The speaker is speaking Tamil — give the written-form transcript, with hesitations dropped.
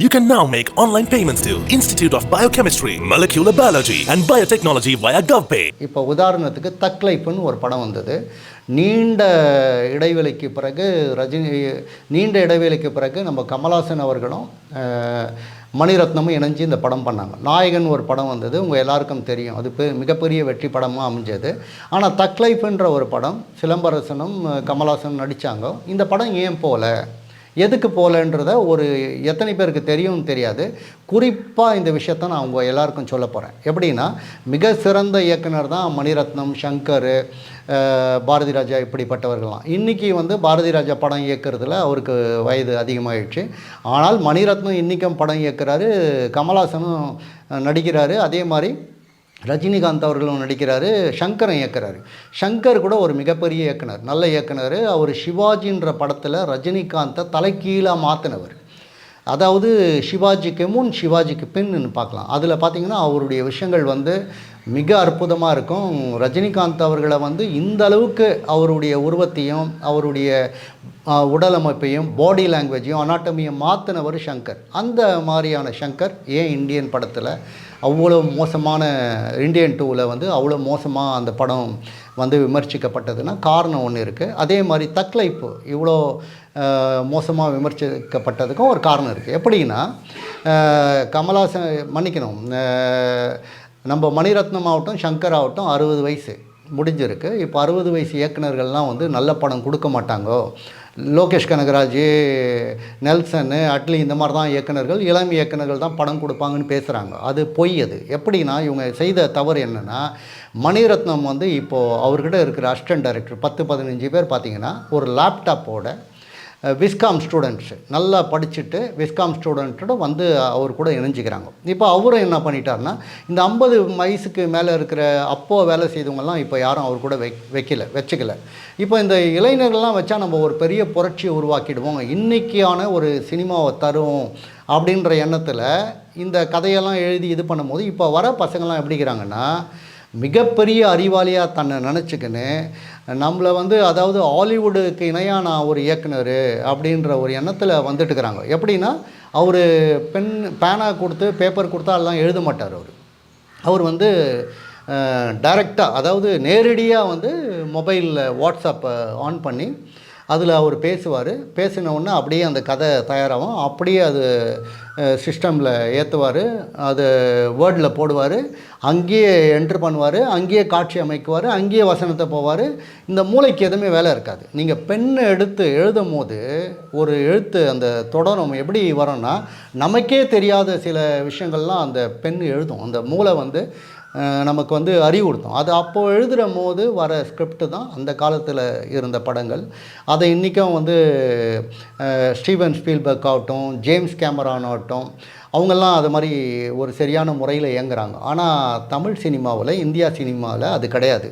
You can now make online payments to Institute of Biochemistry, Molecular Biology and Biotechnology via GovPay. இப்போ உதாரணத்துக்கு தக் லைஃப்னு ஒரு படம் வந்தது. நீண்ட இடைவெளிக்கு பிறகு நம்ம கமல்ஹாசன் அவர்களும் மணிரத்னமும் இணைஞ்சு இந்த படம் பண்ணாங்க. நாயகன் ஒரு படம் வந்தது, உங்கள் எல்லாருக்கும் தெரியும். அது மிகப்பெரிய வெற்றி படமாக அமைஞ்சது. ஆனால் தக் லைஃப்ன்ற ஒரு படம் சிலம்பரசனும் கமல்ஹாசனும் நடித்தாங்க. இந்த படம் ஏன் போகல, எதுக்கு போகலன்றத எத்தனை பேருக்கு தெரியும் தெரியாது. குறிப்பாக இந்த விஷயத்த நான் அவங்க எல்லாருக்கும் சொல்ல போகிறேன். எப்படின்னா, மிக சிறந்த இயக்குனர் தான் மணிரத்னம், சங்கர், பாரதி ராஜா இப்படிப்பட்டவர்கள்லாம். இன்றைக்கி பாரதி ராஜா படம் இயக்கிறதுல அவருக்கு வயது அதிகமாகிடுச்சு. ஆனால் மணிரத்னம் இன்றைக்கும் படம் இயக்குறாரு, கமல்ஹாசனும் நடிக்கிறாரு, அதே மாதிரி ரஜினிகாந்த் அவர்களும் நடிக்கிறாரு, சங்கரும் இயக்குறாரு. சங்கர் கூட ஒரு மிகப்பெரிய இயக்குனர், நல்ல இயக்குனர். அவர் சிவாஜின்ற படத்தில் ரஜினிகாந்தை தலைக்கீழாக மாற்றினவர். அதாவது சிவாஜிக்கு முன் சிவாஜிக்கு பின்னு பார்க்கலாம். அதில் பார்த்திங்கன்னா அவருடைய விஷயங்கள் மிக அற்புதமாக இருக்கும். ரஜினிகாந்த் அவர்களை இந்த அளவுக்கு அவருடைய உருவத்தையும் அவருடைய உடல் அமைப்பையும் பாடி லாங்குவேஜையும் அனாட்டமியும் மாற்றினவர் சங்கர். அந்த மாதிரியான சங்கர் ஏன் இந்தியன் படத்தில் அவ்வளோ மோசமான இந்தியன் 2ல் அவ்வளோ மோசமாக அந்த படம் விமர்சிக்கப்பட்டதுன்னா காரணம் ஒன்று இருக்குது. அதே மாதிரி தக் லைஃப் இவ்வளோ மோசமாக விமர்சிக்கப்பட்டதுக்கும் ஒரு காரணம் இருக்குது. எப்படின்னா, கமல்ஹாசன் மன்னிக்கணும், நம்ம மணிரத்னம் ஆகட்டும் சங்கர் ஆகட்டும் 60 வயசு முடிஞ்சிருக்கு. இப்போ 60 வயசு இயக்குனர்கள்லாம் நல்ல படம் கொடுக்க மாட்டாங்கோ. லோகேஷ் கனகராஜ், நெல்சனு, அட்லி இந்த மாதிரி தான் இயக்குனர்கள், இளம் இயக்குனர்கள் தான் படம் கொடுப்பாங்கன்னு பேசுகிறாங்க. அது பொய். அது எப்படின்னா, இவங்க செய்த தவறு என்னென்னா, மணிரத்னம் இப்போது அவர்கிட்ட இருக்கிற அசிஸ்டன்ட் டைரக்டர் 10-15 பேர் பார்த்திங்கன்னா ஒரு லேப்டாப்போட விஸ்காம் ஸ்டூடெண்ட்ஸு நல்லா படிச்சுட்டு விஸ்காம் ஸ்டூடெண்ட்டோட அவர் கூட இணைஞ்சிக்கிறாங்க. இப்போ அவரும் என்ன பண்ணிட்டார்னா, இந்த 50 வயசுக்கு மேலே இருக்கிற அப்போது வேலை செய்தவங்கலாம் இப்போ யாரும் அவர் கூட வச்சுக்கல. இப்போ இந்த இளைஞர்கள்லாம் வச்சா நம்ம ஒரு பெரிய புரட்சியை உருவாக்கிடுவோம், இன்றைக்கியான ஒரு சினிமாவை தரும் அப்படின்ற எண்ணத்தில் இந்த கதையெல்லாம் எழுதி இது பண்ணும்போது இப்போ வர பசங்கள்லாம் எப்படிங்கிறாங்கன்னா, மிகப்பெரிய அறிவாளியாக தன்னை நினச்சிக்கின்னு நம்மளை அதாவது ஹாலிவுட்டுக்கு இணையாக நான் ஒரு இயக்குனர் அப்படின்ற ஒரு எண்ணத்தில் வந்துட்டுருக்கிறாங்க. எப்படின்னா, அவர் பேனா கொடுத்து பேப்பர் கொடுத்தா எல்லாம் எழுத மாட்டார். அவர் டைரெக்டாக, அதாவது நேரடியாக மொபைலில் வாட்ஸ்அப்பை ஆன் பண்ணி அதில் அவர் பேசுவார். பேசினவுடனே அப்படியே அந்த கதை தயாராகும். அப்படியே அது சிஸ்டமில் ஏற்றுவார், அது வேர்டில் போடுவார், அங்கேயே என்ட்ரு பண்ணுவார், அங்கேயே காட்சி அமைக்குவார், அங்கேயே வசனத்தை போவார். இந்த மூளைக்கு எதுவுமே வேலை இருக்காது. நீங்கள் பெண்ணை எடுத்து எழுதும் போது ஒரு எழுத்து அந்த தொடரும் எப்படி வரும்னா, நமக்கே தெரியாத சில விஷயங்கள்லாம் அந்த பெண் எழுதும். அந்த மூளை நமக்கு அறிவுறுத்தும். அது அப்போது எழுதுகிற போது வர ஸ்கிரிப்ட் தான் அந்த காலத்தில் இருந்த படங்கள். அதை இன்றைக்கும் ஸ்டீவன் ஸ்பீல்பர்க் ஆகட்டும், ஜேம்ஸ் கேமரான் ஆகட்டும், அவங்கெல்லாம் அது மாதிரி ஒரு சரியான முறையில் இயங்குறாங்க. ஆனால் தமிழ் சினிமாவில், இந்தியா சினிமாவில் அது கிடையாது.